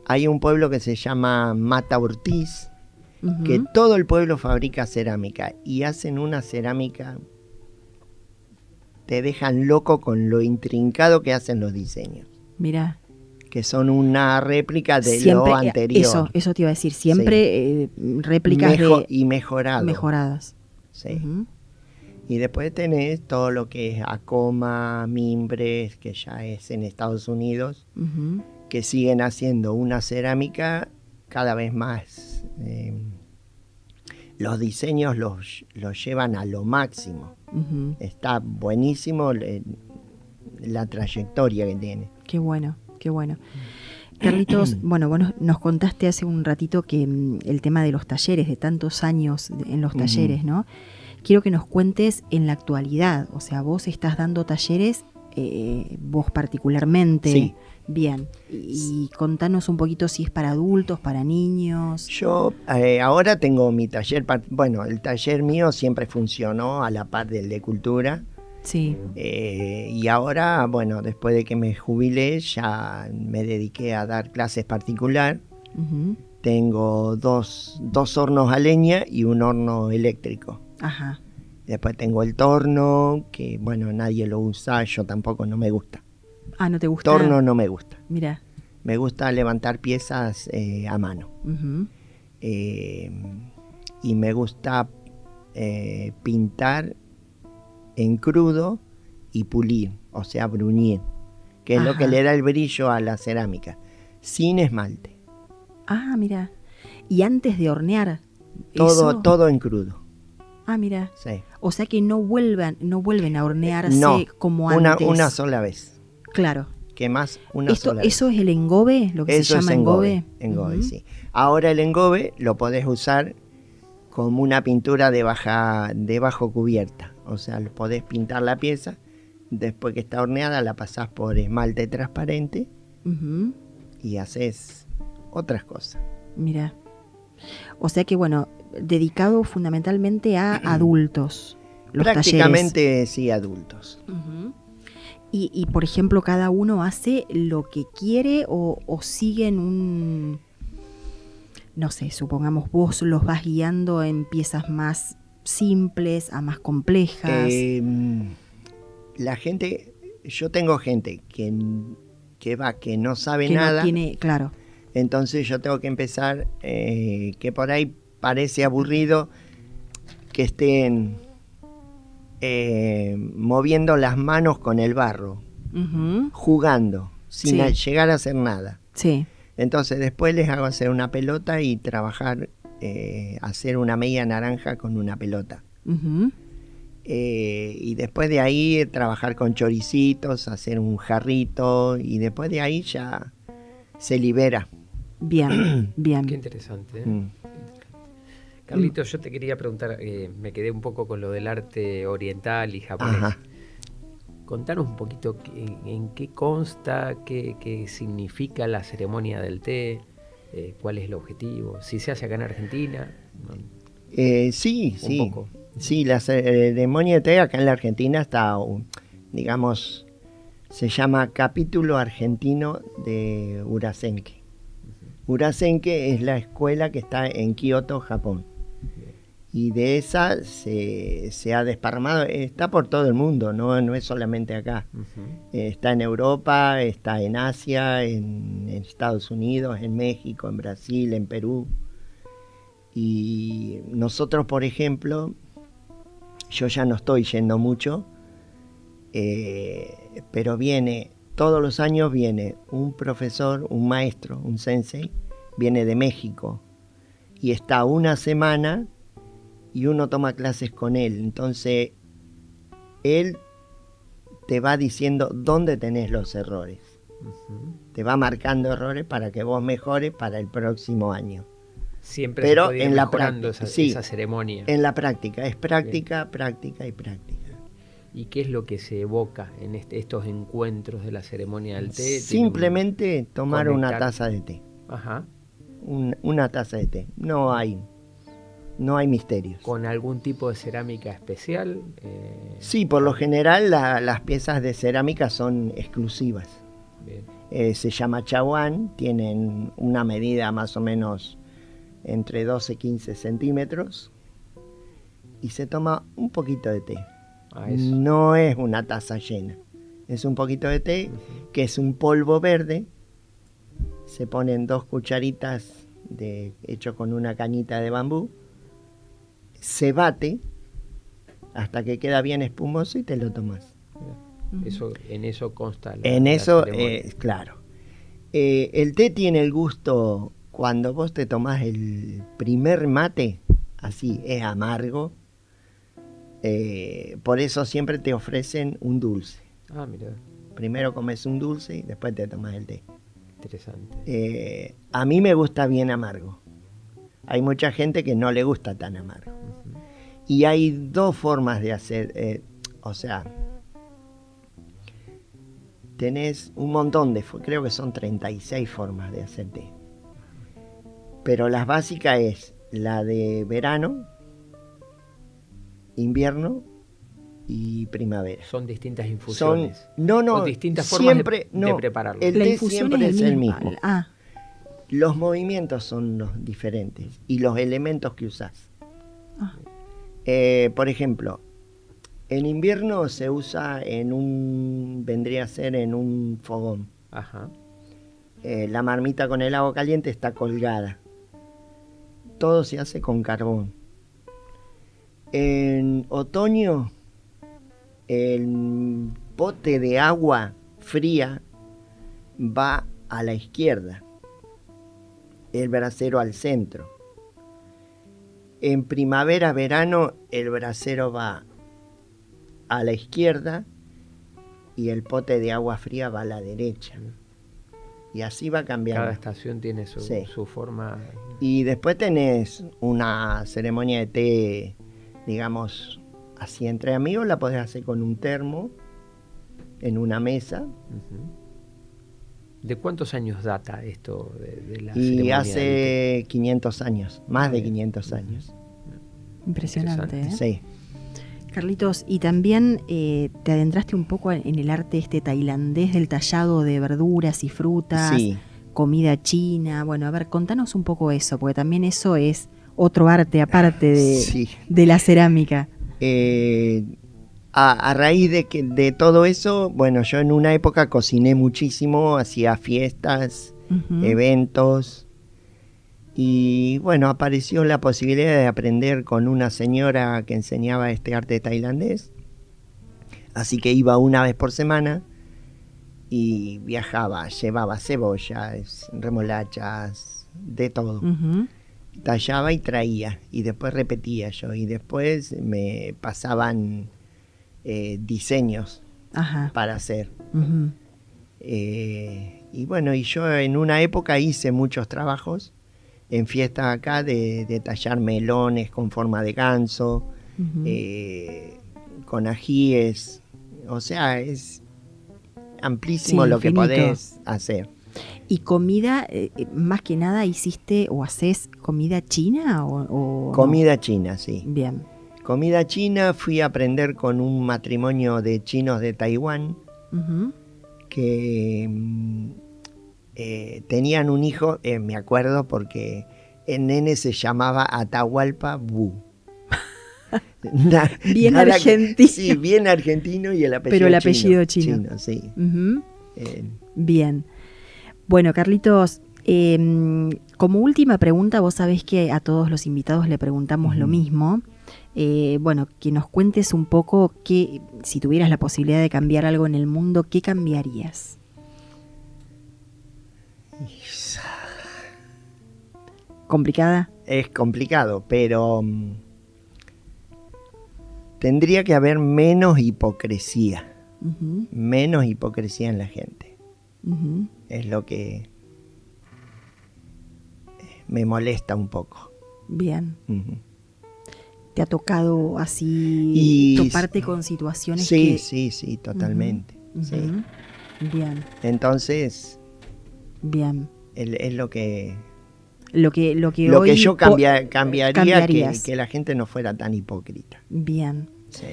hay un pueblo que se llama Mata Ortiz, Ujú. que todo el pueblo fabrica cerámica y hacen una cerámica, te dejan loco con lo intrincado que hacen los diseños, Mirá. que son una réplica de Siempre, lo anterior. Eso te iba a decir. Siempre réplicas Y mejorado. mejoradas. Sí. Ujú. Y después tenés todo lo que es Acoma, Mimbres, que ya es en Estados Unidos, Ujú. que siguen haciendo una cerámica cada vez más. Los diseños los llevan a lo máximo. Ujú. Está buenísimo la trayectoria que tiene. Qué bueno, qué bueno. Carlitos, bueno, vos nos contaste hace un ratito que el tema de los talleres, de tantos años en los talleres, ¿no? Quiero que nos cuentes en la actualidad, o sea, vos estás dando talleres, vos particularmente. Sí. Bien, y contanos un poquito si es para adultos, para niños. Yo ahora tengo mi taller, bueno, el taller mío siempre funcionó a la par del de cultura. Sí. Y ahora, bueno, después de que me jubilé, ya me dediqué a dar clases particular. Uh-huh. Tengo dos hornos a leña y un horno eléctrico. Ajá. Después tengo el torno, que bueno, nadie lo usa, yo tampoco, no me gusta. Ah, ¿no te gusta? Torno no me gusta. Mira. Me gusta levantar piezas a mano. Uh-huh. Y me gusta pintar en crudo y pulir, o sea, bruñir, que es lo que le da el brillo a la cerámica, sin esmalte. Ah, mira. Y antes de hornear. Todo en crudo. Ah, mira. Sí. O sea que no vuelven a hornearse como antes. Una sola vez. Claro. Que más una sola vez. ¿Eso es el engobe? ¿Lo que eso se llama es engobe? Engobe, Uh-huh. sí. Ahora el engobe lo podés usar como una pintura de bajo cubierta. O sea, podés pintar la pieza, después que está horneada la pasás por esmalte transparente Uh-huh. y haces otras cosas. Mira. O sea que, bueno, dedicado fundamentalmente a adultos. Los Prácticamente talleres. sí, adultos. Uh-huh. Y, por ejemplo, cada uno hace lo que quiere o siguen un... No sé, supongamos vos los vas guiando en piezas más simples a más complejas. La gente, yo tengo gente que no sabe que nada. No tiene, claro. Entonces yo tengo que empezar, que por ahí parece aburrido que estén moviendo las manos con el barro, Uh-huh. jugando, sin Sí. llegar a hacer nada. Sí. Entonces después les hago hacer una pelota y trabajar, hacer una media naranja con una pelota. Uh-huh. Y después de ahí trabajar con choricitos, hacer un jarrito y después de ahí ya se libera. Bien, bien. Qué interesante, ¿eh? Mm. Carlitos, yo te quería preguntar, me quedé un poco con lo del arte oriental y japonés. Ajá. Contanos un poquito en qué consta, qué significa la ceremonia del té, cuál es el objetivo, si se hace acá en Argentina. Sí, Un sí. poco. Sí, la ceremonia de té acá en la Argentina está, digamos, se llama Capítulo Argentino de Urasenke. Urasenke es la escuela que está en Kioto, Japón. Y de esa se ha desparramado, está por todo el mundo, no es solamente acá. Está en Europa, está en Asia, en Estados Unidos, en México, en Brasil, en Perú. Y nosotros, por ejemplo, yo ya no estoy yendo mucho, pero todos los años viene un profesor, un maestro, un sensei, viene de México y está una semana y uno toma clases con él. Entonces, él te va diciendo dónde tenés los errores. Te va marcando errores para que vos mejores para el próximo año. Siempre Pero se puede ir en la mejorando práctica, esa ceremonia. En la práctica, es práctica, práctica y práctica. ¿Y qué es lo que se evoca en estos encuentros de la ceremonia del té? Simplemente tomar una conectar. taza de té. Ajá. Una taza de té. No hay misterios. ¿Con algún tipo de cerámica especial? Sí, por lo general las piezas de cerámica son exclusivas. Bien. Se llama chaguán, tienen una medida más o menos entre 12 y 15 centímetros y se toma un poquito de té. Eso. No es una taza llena, es un poquito de té, que es un polvo verde. Se ponen 2 cucharitas hecho con una cañita de bambú, se bate hasta que queda bien espumoso y te lo tomas. En eso consta la ceremonia. Claro. El té tiene el gusto, cuando vos te tomás el primer mate, así, es amargo. Por eso siempre te ofrecen un dulce. Ah, mira. Primero comes un dulce y después te tomas el té. Interesante. A mí me gusta bien amargo. Hay mucha gente que no le gusta tan amargo. Y hay dos formas de hacer, tenés un montón creo que son 36 formas de hacer té. Pero la básica es la de verano, invierno y primavera. Son distintas infusiones. No, o distintas siempre, formas de prepararlo. El té siempre es el mismo. Ah. Los movimientos son los diferentes y los elementos que usás. Ah. Por ejemplo, en invierno se usa vendría a ser en un fogón. Ajá. La marmita con el agua caliente está colgada. Todo se hace con carbón. En otoño, el bote de agua fría va a la izquierda, el brasero al centro. En primavera, verano, el brasero va a la izquierda y el pote de agua fría va a la derecha. Y así va cambiando. Cada estación tiene su forma. Y después tenés una ceremonia de té, digamos, así entre amigos, la podés hacer con un termo, en una mesa. Uh-huh. ¿De cuántos años data esto de la y ceremonia? Y hace 500 años, más de 500 años. Impresionante, ¿eh? Sí. Carlitos, y también te adentraste un poco en el arte tailandés del tallado de verduras y frutas, sí. Comida china. Bueno, a ver, contanos un poco eso, porque también eso es otro arte aparte de la cerámica. A raíz de todo eso, bueno, yo en una época cociné muchísimo, hacía fiestas, uh-huh. eventos. Y bueno, apareció la posibilidad de aprender con una señora que enseñaba este arte tailandés. Así que iba una vez por semana y viajaba, llevaba cebollas, remolachas, de todo. Uh-huh. Tallaba y traía, y después repetía yo. Y después me pasaban diseños Ajá. para hacer. Uh-huh. Y bueno, y yo en una época hice muchos trabajos en fiestas acá de tallar melones con forma de ganso, uh-huh. Con ajíes, o sea, es amplísimo lo que podés hacer. ¿Y comida, más que nada hiciste o haces comida china o comida no? China, sí. Bien. Comida china, fui a aprender con un matrimonio de chinos de Taiwán, uh-huh. que tenían un hijo, me acuerdo porque el nene se llamaba Atahualpa Wu. Bien argentino. Sí, bien argentino y el apellido pero el apellido chino. Sí. Uh-huh. Bien. Bueno, Carlitos, como última pregunta, vos sabés que a todos los invitados le preguntamos uh-huh. lo mismo. Bueno, que nos cuentes un poco si tuvieras la posibilidad de cambiar algo en el mundo, ¿qué cambiarías? ¿Complicada? Es complicado, pero tendría que haber menos hipocresía. Uh-huh. Menos hipocresía en la gente. Uh-huh. Es lo que me molesta un poco. Bien. Uh-huh. ¿Te ha tocado así toparte con situaciones Sí, totalmente. Uh-huh. Sí. Bien. Entonces, bien. Es lo que hoy yo cambiaría que la gente no fuera tan hipócrita. Bien. Sí.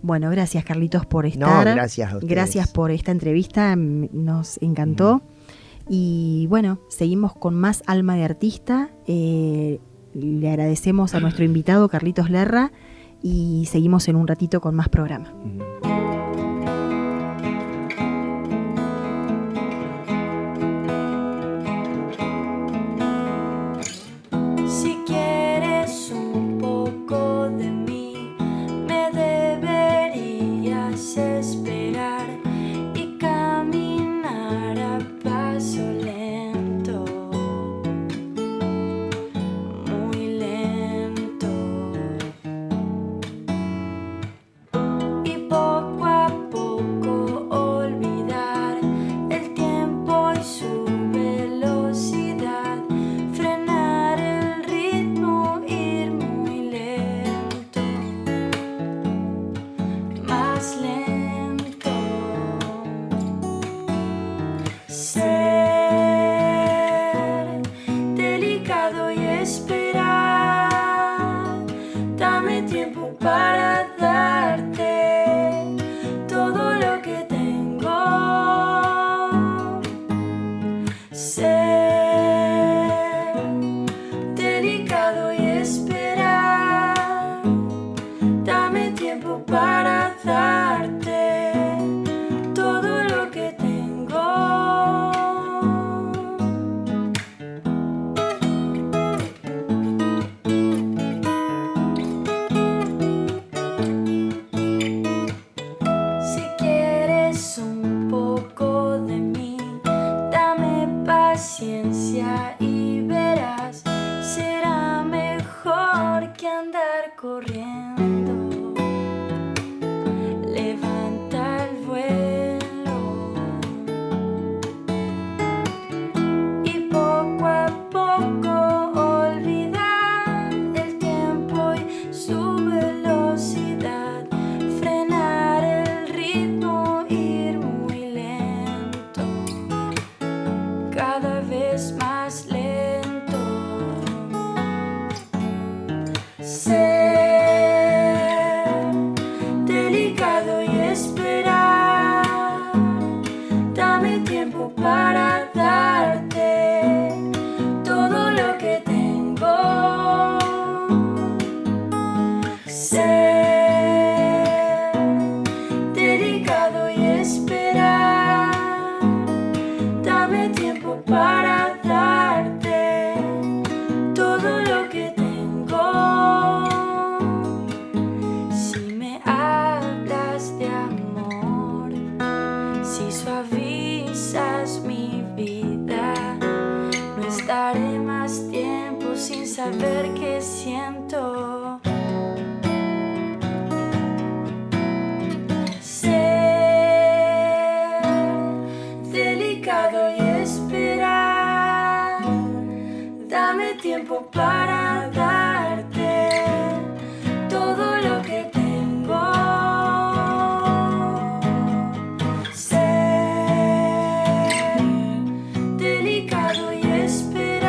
Bueno, gracias Carlitos por estar. No, gracias a ustedes. Gracias por esta entrevista, nos encantó. Uh-huh. Y bueno, seguimos con más Alma de Artista. Le agradecemos a nuestro invitado Carlitos Lerra y seguimos en un ratito con más programa. Uh-huh. Por esperar. Dame tiempo para darte todo lo que tengo. Ser delicado y esperar. Dame tiempo para darte todo lo que tengo. Si quieres un poco de mí, dame paciencia y verás, será mejor que andar corriendo. Levanta el vuelo y poco a poco olvidar el tiempo y su velocidad. Frenar el ritmo, ir muy lento, cada vez más lento. Ser delicado y esperar. Dame tiempo para darte todo lo que tengo. Ser delicado y esperar. Dame tiempo para darte todo lo que tengo. Si me hablas de amor, si suavizas mi vida, no estaré más tiempo sin saber qué siento. Ser delicado y esperar. Dame tiempo para darte todo lo que tengo. Ser delicado y esperar.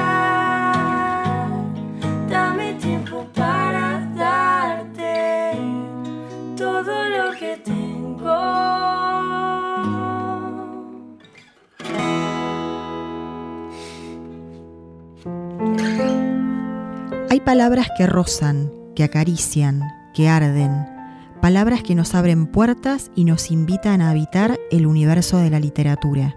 Dame tiempo para darte todo lo que tengo. Hay palabras que rozan, que acarician, que arden, palabras que nos abren puertas y nos invitan a habitar el universo de la literatura.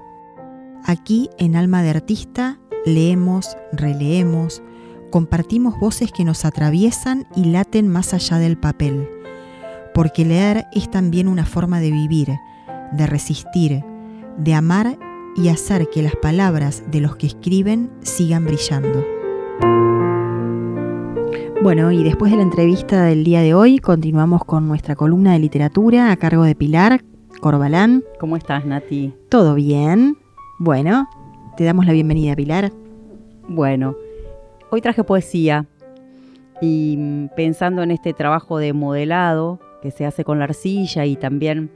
Aquí, en Alma de Artista, leemos, releemos, compartimos voces que nos atraviesan y laten más allá del papel, porque leer es también una forma de vivir, de resistir, de amar y hacer que las palabras de los que escriben sigan brillando. Bueno, y después de la entrevista del día de hoy, continuamos con nuestra columna de literatura a cargo de Pilar Corbalán. ¿Cómo estás, Nati? ¿Todo bien? Bueno, te damos la bienvenida, Pilar. Bueno, hoy traje poesía y pensando en este trabajo de modelado que se hace con la arcilla, y también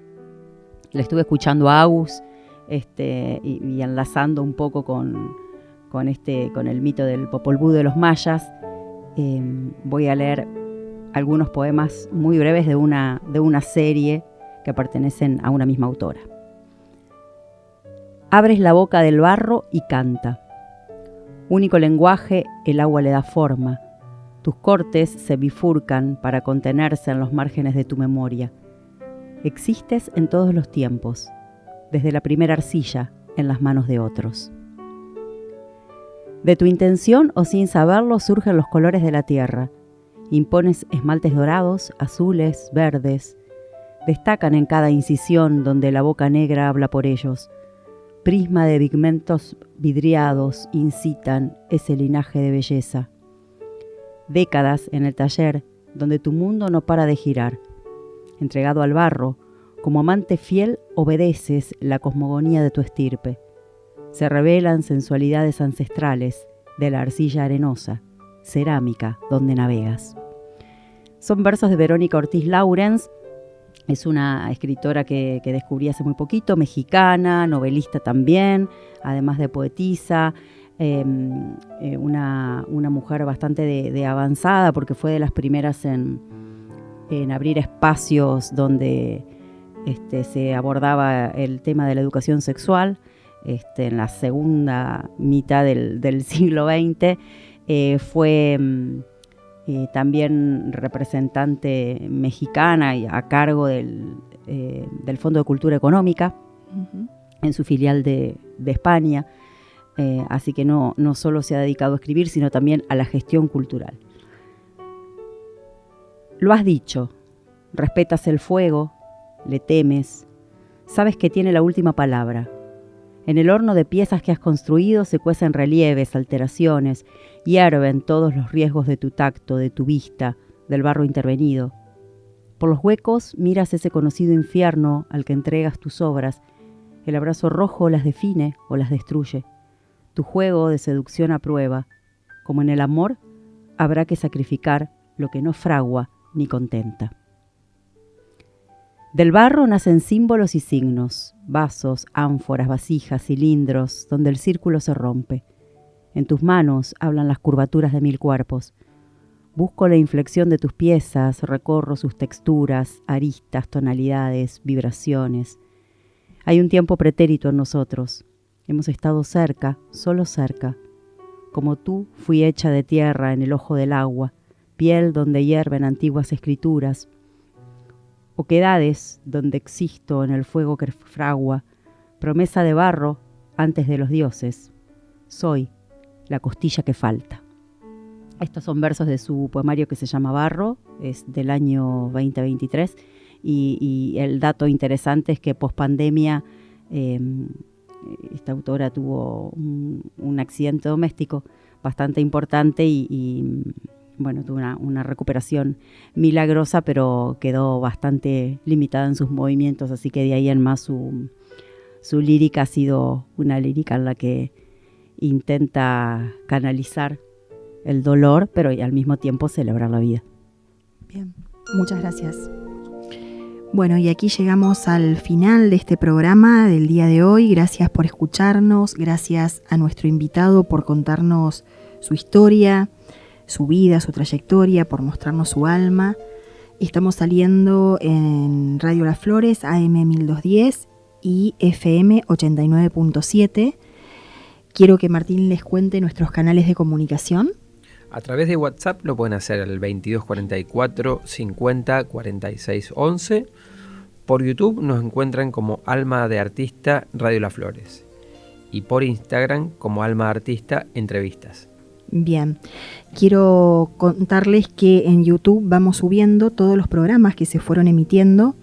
le estuve escuchando a Agus y enlazando un poco con el mito del Popol Vuh de los mayas. Voy a leer algunos poemas muy breves de una serie que pertenecen a una misma autora. Abres la boca del barro y canta. Único lenguaje, el agua le da forma. Tus cortes se bifurcan para contenerse en los márgenes de tu memoria. Existes en todos los tiempos, desde la primera arcilla en las manos de otros. De tu intención o sin saberlo surgen los colores de la tierra. Impones esmaltes dorados, azules, verdes. Destacan en cada incisión donde la boca negra habla por ellos. Prisma de pigmentos vidriados incitan ese linaje de belleza. Décadas en el taller donde tu mundo no para de girar. Entregado al barro, como amante fiel obedeces la cosmogonía de tu estirpe. Se revelan sensualidades ancestrales de la arcilla arenosa, cerámica donde navegas. Son versos de Verónica Ortiz Laurens. Es una escritora que descubrí hace muy poquito, mexicana, novelista también, además de poetisa. una mujer bastante de avanzada, porque fue de las primeras en abrir espacios donde se abordaba el tema de la educación sexual. En la segunda mitad del siglo XX fue también representante mexicana y a cargo del Fondo de Cultura Económica, uh-huh, en su filial de España. Así que no solo se ha dedicado a escribir, sino también a la gestión cultural. Lo has dicho, respetas el fuego, le temes, sabes que tiene la última palabra. En el horno de piezas que has construido se cuecen relieves, alteraciones, hierven todos los riesgos de tu tacto, de tu vista, del barro intervenido. Por los huecos miras ese conocido infierno al que entregas tus obras. El abrazo rojo las define o las destruye. Tu juego de seducción a prueba. Como en el amor, habrá que sacrificar lo que no fragua ni contenta. Del barro nacen símbolos y signos, vasos, ánforas, vasijas, cilindros, donde el círculo se rompe. En tus manos hablan las curvaturas de 1000 cuerpos. Busco la inflexión de tus piezas, recorro sus texturas, aristas, tonalidades, vibraciones. Hay un tiempo pretérito en nosotros. Hemos estado cerca, solo cerca. Como tú, fui hecha de tierra en el ojo del agua, piel donde hierven antiguas escrituras, oquedades donde existo en el fuego que fragua, promesa de barro antes de los dioses. Soy la costilla que falta. Estos son versos de su poemario que se llama Barro, es del año 2023, y el dato interesante es que pospandemia esta autora tuvo un accidente doméstico bastante importante y bueno, tuvo una recuperación milagrosa, pero quedó bastante limitada en sus movimientos, así que de ahí en más su lírica ha sido una lírica en la que intenta canalizar el dolor, pero al mismo tiempo celebrar la vida. Bien, muchas gracias. Bueno, y aquí llegamos al final de este programa del día de hoy. Gracias por escucharnos, gracias a nuestro invitado por contarnos su historia, su vida, su trayectoria, por mostrarnos su alma. Estamos saliendo en Radio Las Flores, AM 1210 y FM 89.7. Quiero que Martín les cuente nuestros canales de comunicación. A través de WhatsApp lo pueden hacer al 2244 50 46 11. Por YouTube nos encuentran como Alma de Artista Radio Las Flores. Y por Instagram como Alma de Artista Entrevistas. Bien, quiero contarles que en YouTube vamos subiendo todos los programas que se fueron emitiendo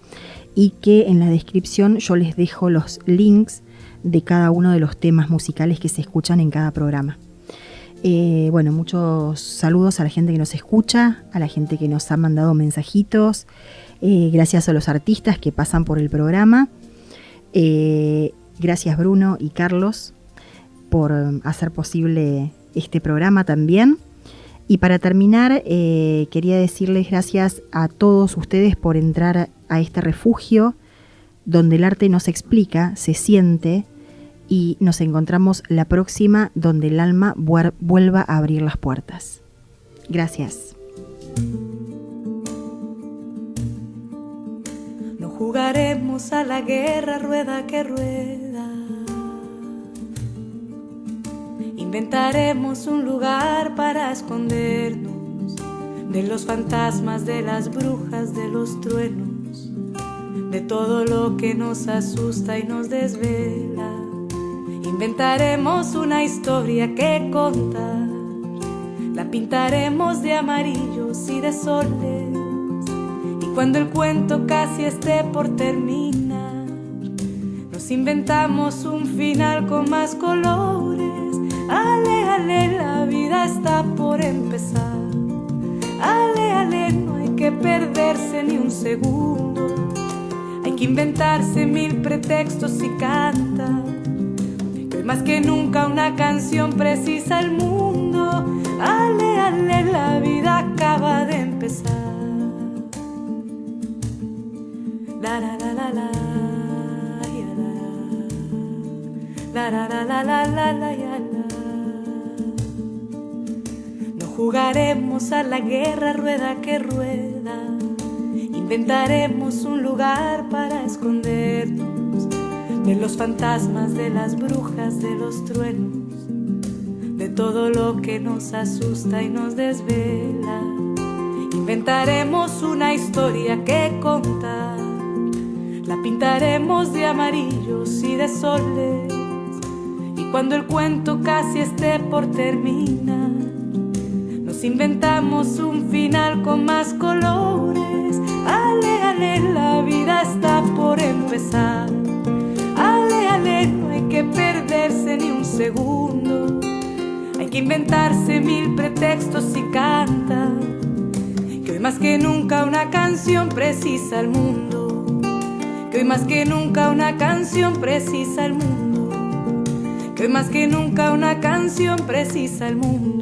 y que en la descripción yo les dejo los links de cada uno de los temas musicales que se escuchan en cada programa. Bueno, muchos saludos a la gente que nos escucha, a la gente que nos ha mandado mensajitos, gracias a los artistas que pasan por el programa, gracias Bruno y Carlos por hacer posible este programa también. Y para terminar, quería decirles gracias a todos ustedes por entrar a este refugio donde el arte nos explica, se siente, y nos encontramos la próxima donde el alma vuelva a abrir las puertas. Gracias. No jugaremos a la guerra rueda que rueda. Inventaremos un lugar para escondernos de los fantasmas, de las brujas, de los truenos, de todo lo que nos asusta y nos desvela. Inventaremos una historia que contar, la pintaremos de amarillos y de soles, y cuando el cuento casi esté por terminar, nos inventamos un final con más colores. Ale, ale, la vida está por empezar. Ale, ale, no hay que perderse ni un segundo, hay que inventarse 1000 pretextos y cantar. Más que nunca una canción precisa el mundo. Ale, ale, la vida acaba de empezar. La la la la la, la la la la la la la la. jugaremos a la guerra rueda que rueda. Inventaremos un lugar para escondernos de los fantasmas, de las brujas, de los truenos, de todo lo que nos asusta y nos desvela. Inventaremos una historia que contar, la pintaremos de amarillos y de soles, y cuando el cuento casi esté por terminar, nos inventamos un final con más colores. Ale, ale, la vida está por empezar. Ale, ale, no hay que perderse ni un segundo. Hay que inventarse 1000 pretextos y cantar, que hoy más que nunca una canción precisa al mundo. Que hoy más que nunca una canción precisa al mundo. Que hoy más que nunca una canción precisa al mundo.